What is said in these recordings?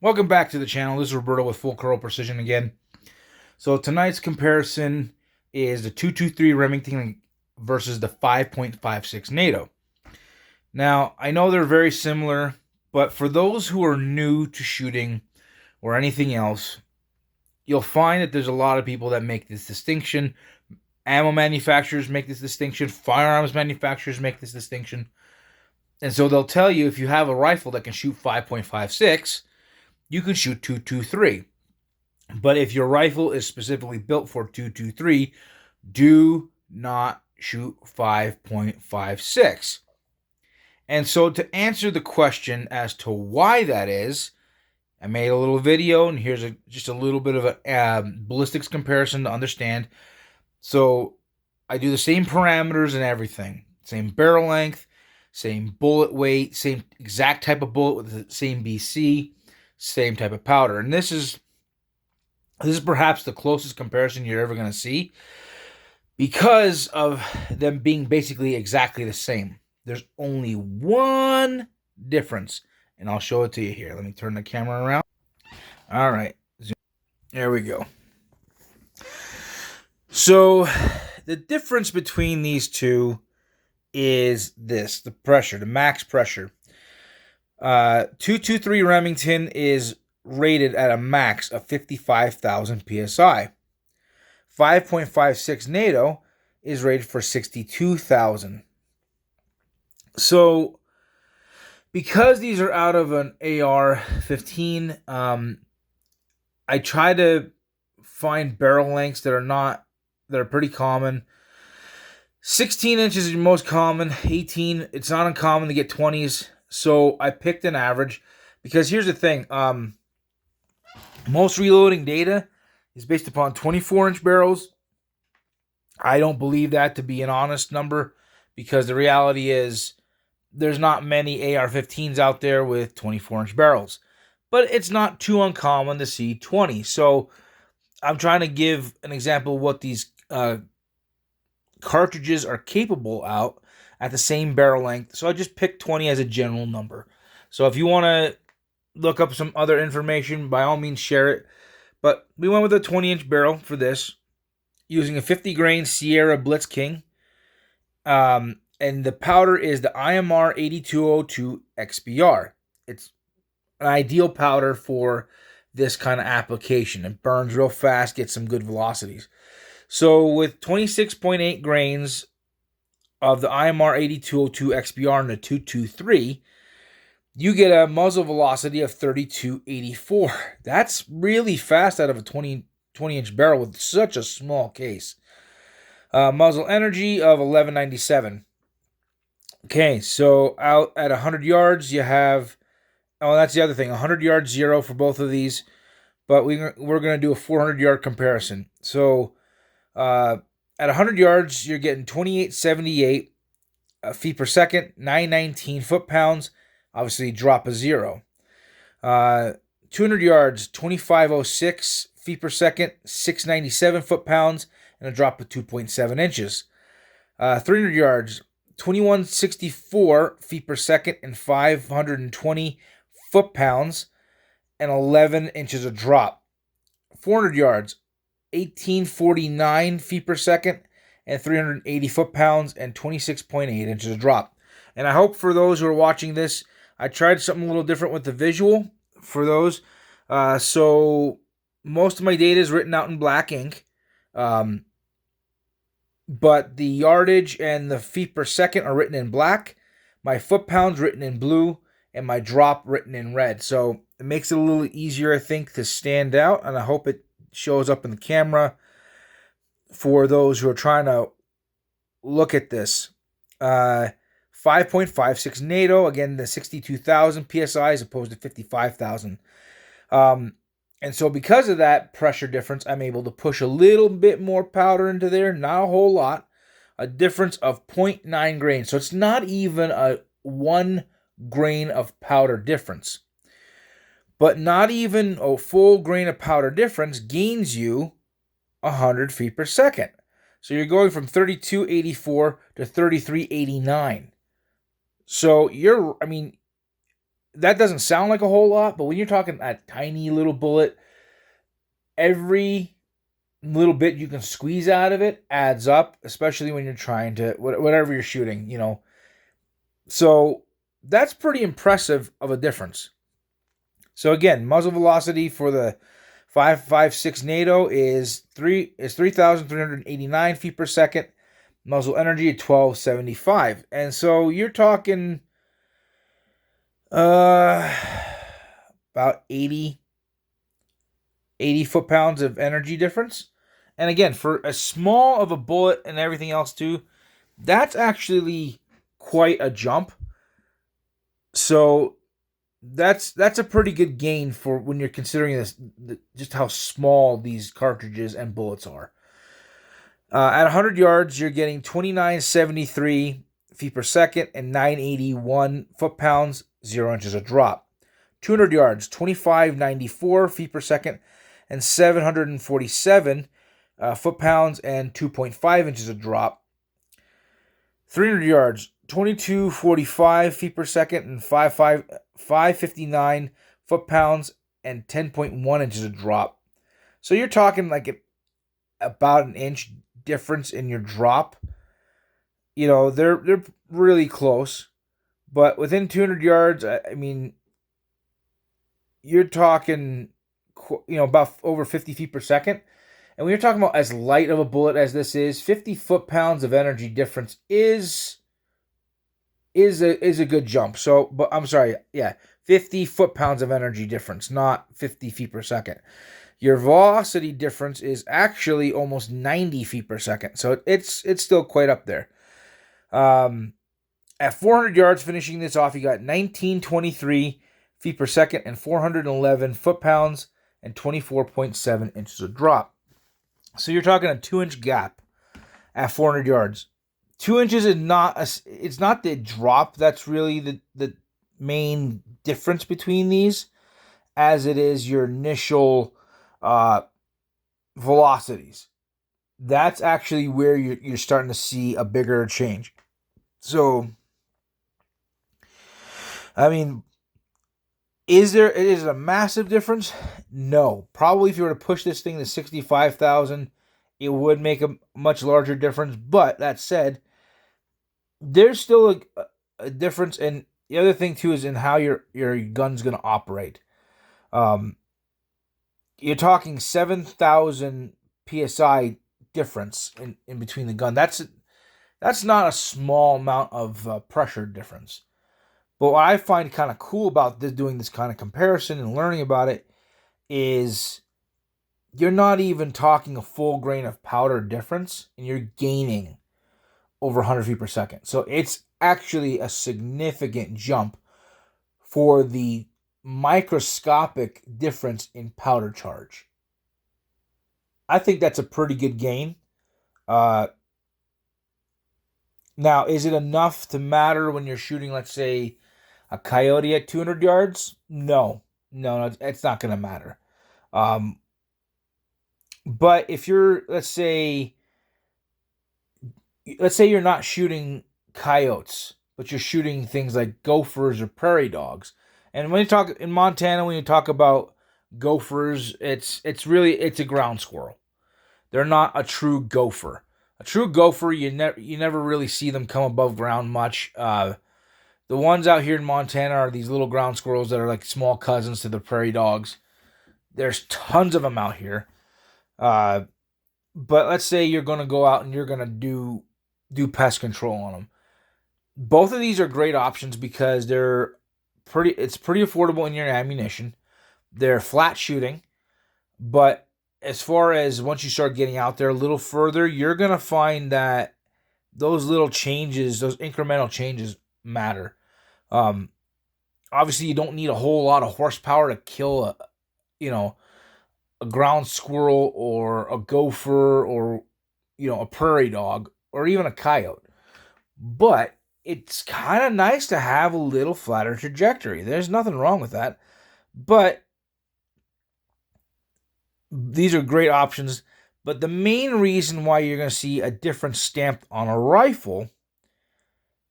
Welcome back to the channel. This is Roberto with Full Curl Precision again. So tonight's comparison is the 223 Remington versus the 5.56 NATO. Now, I know they're very similar, but for those who are new to shooting or anything else, you'll find that there's a lot of people that make this distinction. Ammo manufacturers make this distinction. Firearms manufacturers make this distinction. And so they'll tell you if you have a rifle that can shoot 5.56, you can shoot 223. But if your rifle is specifically built for 223, do not shoot 5.56. And so to answer the question as to why that is, I made a little video, and here's just a little bit of a ballistics comparison to understand. So I do the same parameters and everything. Same barrel length, same bullet weight, same exact type of bullet with the same BC, same type of powder. And this is perhaps the closest comparison you're ever going to see because of them being basically exactly the same. There's only one difference, and I'll show it to you here. Let me turn the camera around. All right. There we go. So the difference between these two is this, the pressure, the max pressure. 223 Remington is rated at a max of 55,000 psi. 5.56 NATO is rated for 62,000. So because these are out of an AR-15, I try to find barrel lengths that are pretty common. 16 inches is most common. 18, it's not uncommon to get 20s. So I picked an average because here's the thing. Most reloading data is based upon 24-inch barrels. I don't believe that to be an honest number because the reality is there's not many AR-15s out there with 24-inch barrels. But it's not too uncommon to see 20. So I'm trying to give an example of what these cartridges are capable out at the same barrel length. So I just picked 20 as a general number. So if you want to look up some other information, by all means share it. But we went with a 20-inch barrel for this, using a 50-grain Sierra Blitz King. And the powder is the IMR 8202 XBR. It's an ideal powder for this kind of application. It burns real fast, gets some good velocities. So with 26.8 grains of the IMR 8202 XBR in the 223, you get a muzzle velocity of 3284. That's really fast out of a 20-inch barrel with such a small case. Muzzle energy of 1197. Okay, so out at 100 yards, you have... Oh, that's the other thing. 100 yards, 0 for both of these. But we're going to do a 400-yard comparison. So at 100 yards, you're getting 2878 feet per second, 919 foot-pounds. Obviously, drop a 0. 200 yards, 2506 feet per second, 697 foot-pounds, and a drop of 2.7 inches. 300 yards, 2164 feet per second, and 520 foot-pounds, and 11 inches of drop. 400 yards, 1849 feet per second, and 380 foot-pounds, and 26.8 inches of drop. And I hope for those who are watching this, I tried something a little different with the visual for those. So most of my data is written out in black ink. But the yardage and the feet per second are written in black. My foot-pounds written in blue. And my drop written in red. So it makes it a little easier, I think, to stand out. And I hope it shows up in the camera for those who are trying to look at this. 5.56 NATO, again, the 62,000 PSI as opposed to 55,000. And so because of that pressure difference, I'm able to push a little bit more powder into there, not a whole lot. A difference of 0.9 grains. So it's not even a 1 grain of powder difference. But not even a full grain of powder difference gains you 100 feet per second. So you're going from 3284 to 3389. So that doesn't sound like a whole lot, but when you're talking a tiny little bullet, every little bit you can squeeze out of it adds up, especially when you're trying to whatever you're shooting, you know. So that's pretty impressive of a difference. So again, muzzle velocity for the 5.56 NATO is 3,389 feet per second. Muzzle energy at 1275, and so you're talking about 80 foot-pounds of energy difference. And again, for as small of a bullet and everything else too, that's actually quite a jump. So that's a pretty good gain for when you're considering this, just how small these cartridges and bullets are. At 100 yards, you're getting 2973 feet per second and 981 foot-pounds, 0 inches of drop. 200 yards, 2594 feet per second and 747 foot-pounds and 2.5 inches of drop. 300 yards, 2245 feet per second and 559 foot-pounds and 10.1 inches of drop. So you're talking like about an inch difference in your drop. You know, they're really close, but within 200 yards, I mean, you're talking, you know, about over 50 feet per second. And when you're talking about as light of a bullet as this is, 50 foot-pounds of energy difference is a good jump. So, but I'm sorry, yeah, 50 foot-pounds of energy difference, not 50 feet per second. Your velocity difference is actually almost 90 feet per second, so it's still quite up there. At 400 yards, finishing this off, you got 1923 feet per second and 411 foot-pounds and 24.7 inches of drop. So you're talking a 2-inch gap at 400 yards. 2 inches is not it's not the drop that's really the main difference between these, as it is your initial velocities. That's actually where you're starting to see a bigger change. So, I mean, is it a massive difference? No. Probably if you were to push this thing to 65,000, it would make a much larger difference. But that said, there's still a difference. And the other thing too is in how your gun's going to operate. You're talking 7,000 psi difference in between the gun. That's not a small amount of pressure difference. But what I find kind of cool about doing this kind of comparison and learning about it is you're not even talking a full grain of powder difference, and you're gaining over 100 feet per second. So it's actually a significant jump for the microscopic difference in powder charge. I think that's a pretty good gain. Now, is it enough to matter when you're shooting, let's say, a coyote at 200 yards? No, it's not going to matter. But if you're, let's say you're not shooting coyotes, but you're shooting things like gophers or prairie dogs. And when you talk in Montana, when you talk about gophers, it's a ground squirrel. They're not a true gopher. A true gopher, you never really see them come above ground much. The ones out here in Montana are these little ground squirrels that are like small cousins to the prairie dogs. There's tons of them out here. But let's say you're going to go out and you're going to do pest control on them. Both of these are great options because it's pretty affordable in your ammunition. They're flat shooting, but as far as once you start getting out there a little further, you're going to find that those little changes, those incremental changes matter. Obviously you don't need a whole lot of horsepower to kill a ground squirrel or a gopher or, a prairie dog or even a coyote. But it's kind of nice to have a little flatter trajectory. There's nothing wrong with that. But these are great options. But the main reason why you're going to see a different stamp on a rifle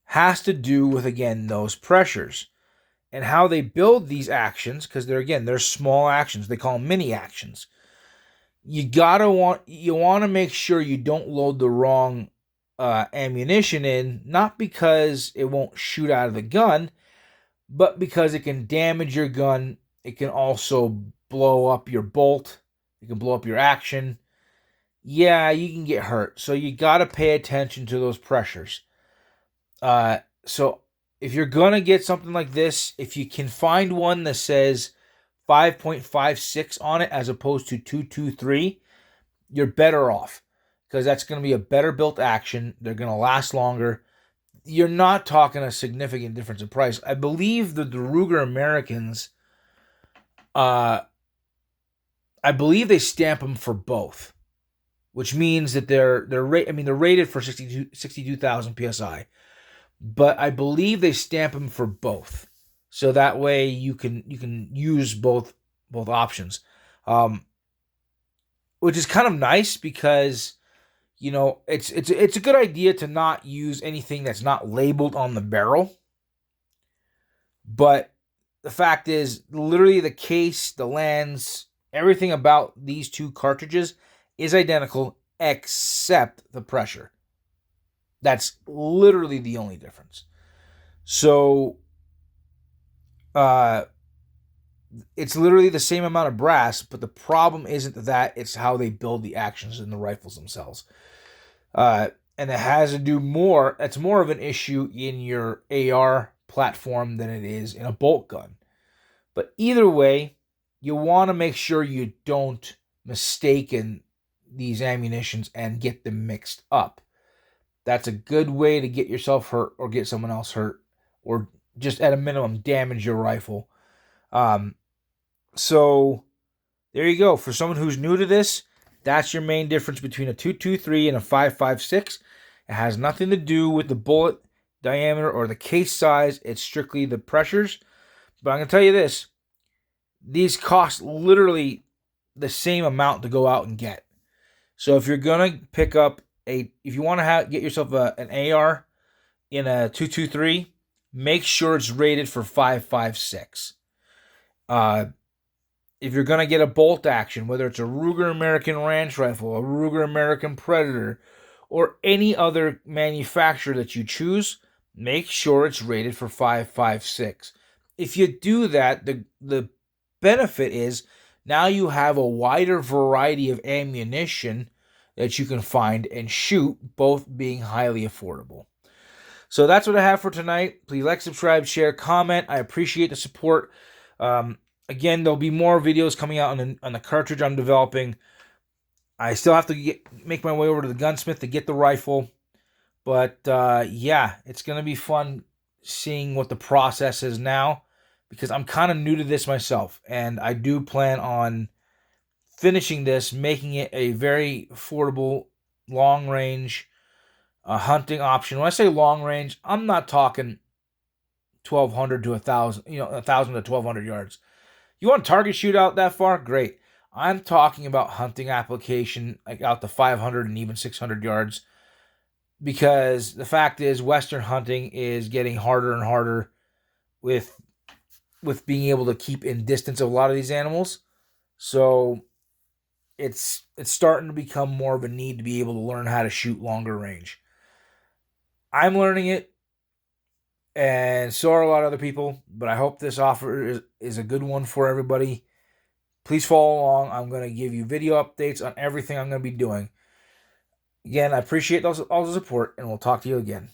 has to do with, again, those pressures. And how they build these actions, because they're small actions. They call them mini actions. You want to make sure you don't load the wrong ammunition in, not because it won't shoot out of the gun, but because it can damage your gun. It can also blow up your bolt. It can blow up your action. Yeah, you can get hurt. So you got to pay attention to those pressures. So if you're going to get something like this, if you can find one that says 5.56 on it as opposed to 223, you're better off, because that's going to be a better built action. They're going to last longer. You're not talking a significant difference in price. I believe that the Ruger Americans, I believe they stamp them for both, which means that they're rated for 62,000 psi, but I believe they stamp them for both, so that way you can use both options, which is kind of nice, because it's a good idea to not use anything that's not labeled on the barrel. But the fact is, literally the case, the lens, everything about these two cartridges is identical except the pressure. That's literally the only difference. So it's literally the same amount of brass, but the problem isn't that, it's how they build the actions in the rifles themselves. And it has to do more, it's more of an issue in your AR platform than it is in a bolt gun. But either way, you want to make sure you don't mistaken these ammunitions and get them mixed up. That's a good way to get yourself hurt or get someone else hurt, or just at a minimum damage your rifle. So there you go. For someone who's new to this, that's your main difference between a 223 and a 5.56. It has nothing to do with the bullet diameter or the case size. It's strictly the pressures. But I'm going to tell you this. These cost literally the same amount to go out and get. So if you're going to pick up if you want to get yourself an AR in a 223, make sure it's rated for 5.56. If you're going to get a bolt action, whether it's a Ruger American Ranch Rifle, a Ruger American Predator, or any other manufacturer that you choose, make sure it's rated for 5.56. If you do that, the benefit is now you have a wider variety of ammunition that you can find and shoot, both being highly affordable. So that's what I have for tonight. Please like, subscribe, share, comment. I appreciate the support. Again, there'll be more videos coming out on the cartridge I'm developing. I still have to make my way over to the gunsmith to get the rifle. But yeah, it's going to be fun seeing what the process is now, because I'm kind of new to this myself. And I do plan on finishing this, making it a very affordable, long-range hunting option. When I say long-range, I'm not talking 1,200 to 1,000, 1,000 to 1,200 yards. You want to target shoot out that far? Great. I'm talking about hunting application, like out to 500 and even 600 yards. Because the fact is, Western hunting is getting harder and harder with being able to keep in distance of a lot of these animals. So it's starting to become more of a need to be able to learn how to shoot longer range. I'm learning it, and so are a lot of other people, but I hope this offer is a good one for everybody. Please follow along. I'm going to give you video updates on everything I'm going to be doing. Again, I appreciate all the support, and we'll talk to you again.